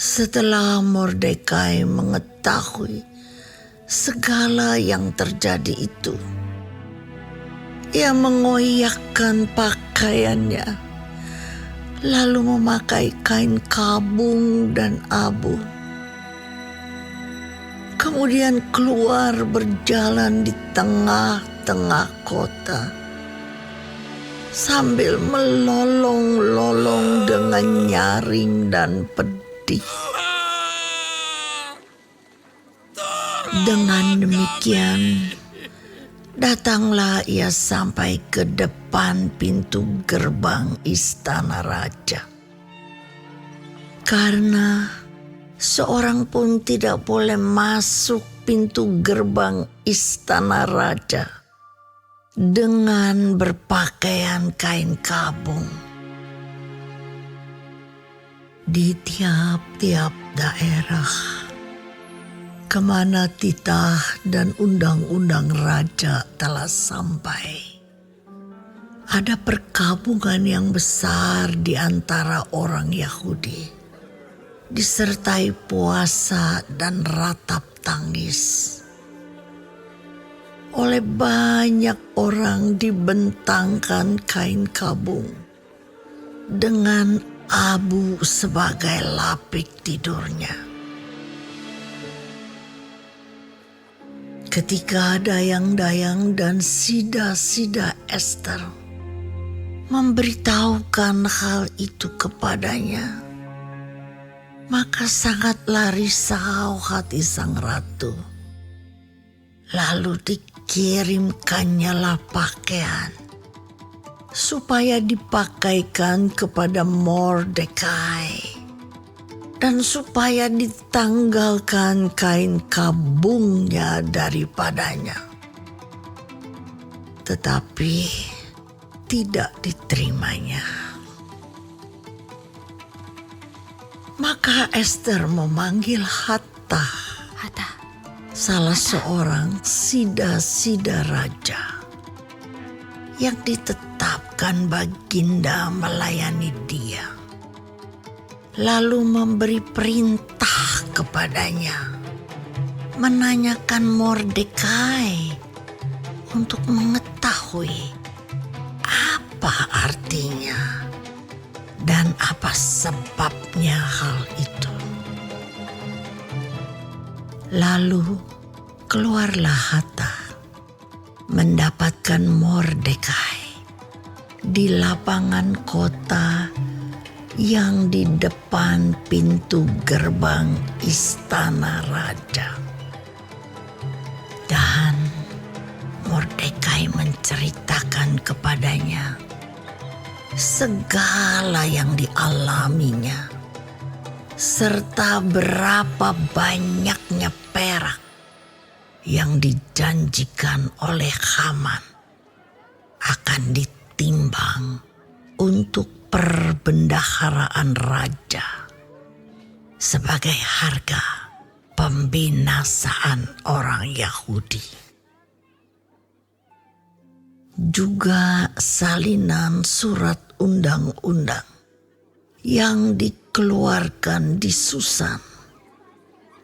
Setelah Mordekai mengetahui segala yang terjadi itu, ia mengoyakkan pakaiannya, lalu memakai kain kabung dan abu. Kemudian keluar berjalan di tengah-tengah kota sambil melolong-lolong dengan nyaring dan pedih. Dengan demikian, datanglah ia sampai ke depan pintu gerbang istana raja. Karena seorang pun tidak boleh masuk pintu gerbang istana raja dengan berpakaian kain kabung. Di tiap-tiap daerah kemana titah dan undang-undang raja telah sampai, ada perkabungan yang besar di antara orang Yahudi, disertai puasa dan ratap tangis. Oleh banyak orang dibentangkan kain kabung dengan abu sebagai lapik tidurnya. Ketika dayang-dayang dan sida-sida Ester memberitahukan hal itu kepadanya, maka sangatlah risau hati sang ratu. Lalu dikirimkannya lah pakaian supaya dipakaikan kepada Mordekai, dan supaya ditanggalkan kain kabungnya daripadanya. Tetapi tidak diterimanya. Maka Ester memanggil Hatta, salah seorang sida-sida raja yang ditetapkan baginda melayani dia, lalu memberi perintah kepadanya menanyakan Mordekai untuk mengetahui apa artinya dan apa sebabnya hal itu. Lalu keluarlah Hatta mendapatkan Mordekai di lapangan kota yang di depan pintu gerbang istana raja. Dan Mordekai menceritakan kepadanya segala yang dialaminya, serta berapa banyaknya perak yang dijanjikan oleh Haman akan ditimbang untuk perbendaharaan raja sebagai harga pembinasaan orang Yahudi. Juga salinan surat undang-undang yang dikeluarkan di Susan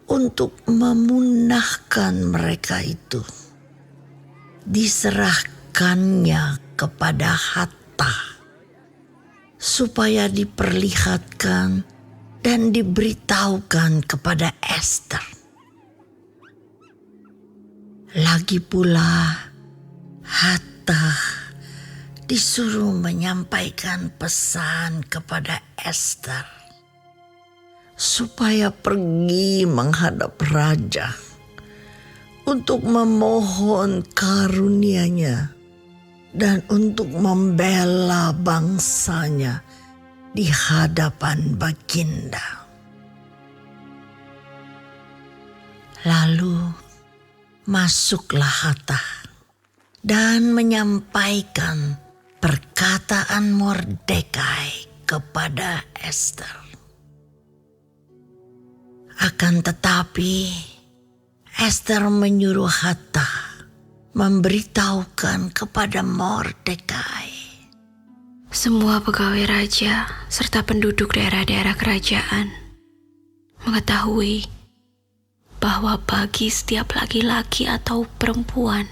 untuk memunahkan mereka itu diserahkannya kepada Hatta supaya diperlihatkan dan diberitahukan kepada Ester. Lagi pula Hatta disuruh menyampaikan pesan kepada Ester supaya pergi menghadap raja untuk memohon karunia-Nya dan untuk membela bangsanya di hadapan baginda. Lalu masuklah Hatta dan menyampaikan perkataan Mordekai kepada Ester. Akan tetapi Ester menyuruh Hatta memberitahukan kepada Mordekai, semua pegawai raja serta penduduk daerah-daerah kerajaan mengetahui bahwa bagi setiap laki-laki atau perempuan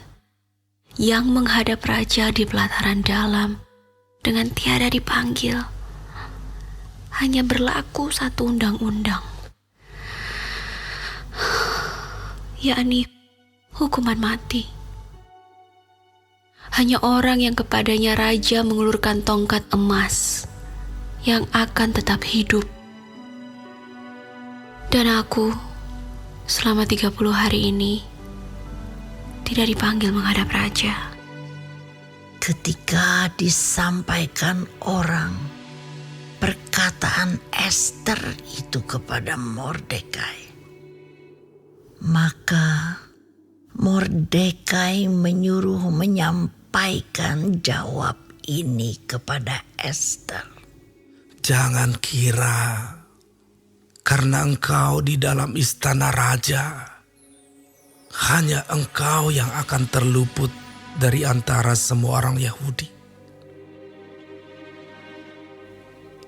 yang menghadap raja di pelataran dalam dengan tiada dipanggil, hanya berlaku satu undang-undang, yakni hukuman mati. Hanya orang yang kepadanya raja mengulurkan tongkat emas yang akan tetap hidup. Dan aku selama 30 hari ini tidak dipanggil menghadap raja. Ketika disampaikan orang perkataan Ester itu kepada Mordekai, maka Mordekai menyuruh menyampaikan jawab ini kepada Ester. Jangan kira karena engkau di dalam istana raja, hanya engkau yang akan terluput dari antara semua orang Yahudi.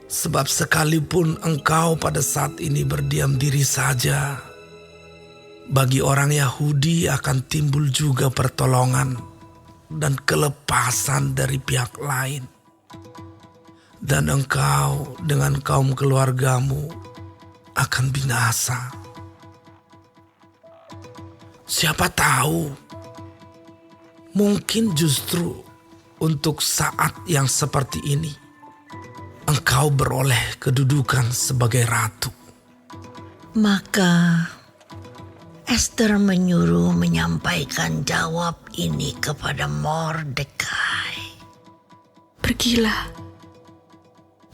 Sebab sekalipun engkau pada saat ini berdiam diri saja, bagi orang Yahudi akan timbul juga pertolongan dan kelepasan dari pihak lain. Dan engkau dengan kaum keluargamu akan binasa. Siapa tahu, mungkin justru untuk saat yang seperti ini, engkau beroleh kedudukan sebagai ratu. Maka Ester menyuruh menyampaikan jawab ini kepada Mordekai. Pergilah,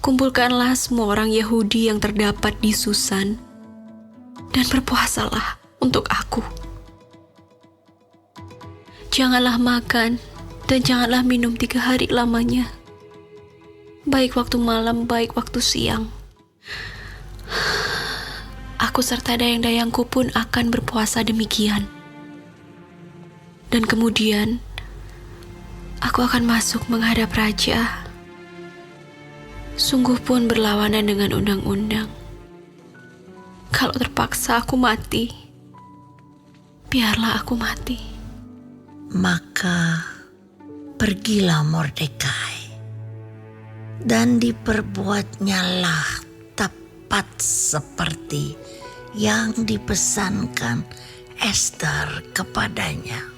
kumpulkanlah semua orang Yahudi yang terdapat di Susan dan berpuasalah untuk aku. Janganlah makan dan janganlah minum 3 hari lamanya, baik waktu malam, baik waktu siang. Aku serta dayang-dayangku pun akan berpuasa demikian. Dan kemudian, aku akan masuk menghadap raja. Sungguh pun berlawanan dengan undang-undang. Kalau terpaksa aku mati, biarlah aku mati. Maka pergilah Mordekai, dan diperbuatnyalah tepat seperti yang dipesankan Ester kepadanya.